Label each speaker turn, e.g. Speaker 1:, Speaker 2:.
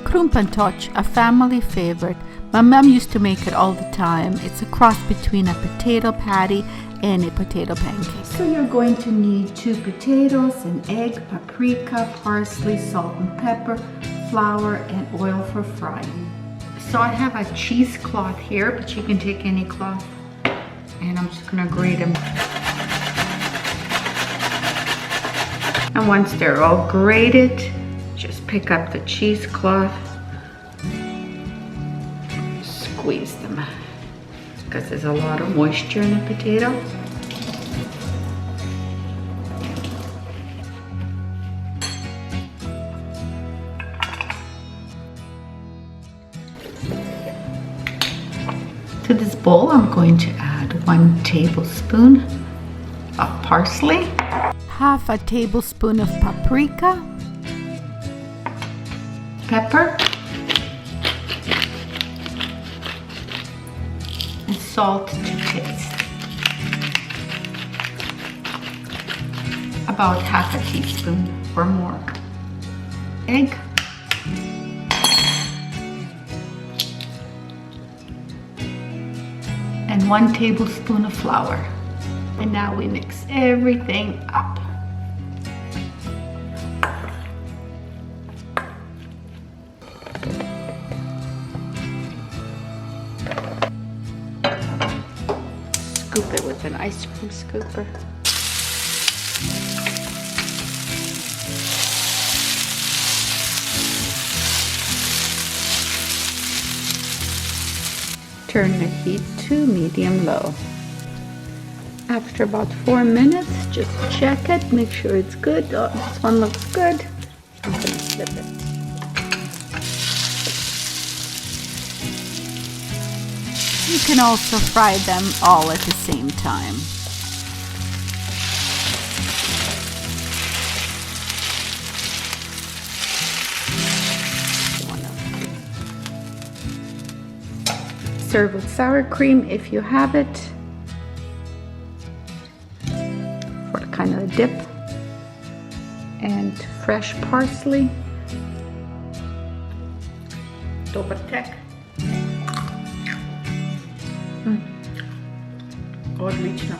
Speaker 1: Krumpantoč, a family favorite. My mom used to make it all the time. It's a cross between a potato patty and a potato pancake. So you're going to need 2 potatoes, an egg, paprika, parsley, salt and pepper, flour, and oil for frying. So I have a cheesecloth here, but you can take any cloth. And I'm just gonna grate them. And once they're all grated, just pick up the cheesecloth, squeeze them, because there's a lot of moisture in the potato. To this bowl, I'm going to add 1 tablespoon of parsley, half a tablespoon of paprika, pepper, and salt to taste. About half a teaspoon or more. Egg. And 1 tablespoon of flour. And now we mix everything up. Scoop it with an ice cream scooper. Turn the heat to medium-low. After about 4 minutes, just check it, make sure it's good. Oh, this one looks good. I'm gonna flip it. You can also fry them all at the same time. Serve with sour cream if you have it, for kind of a dip, and fresh parsley. Dobertek. Odlično.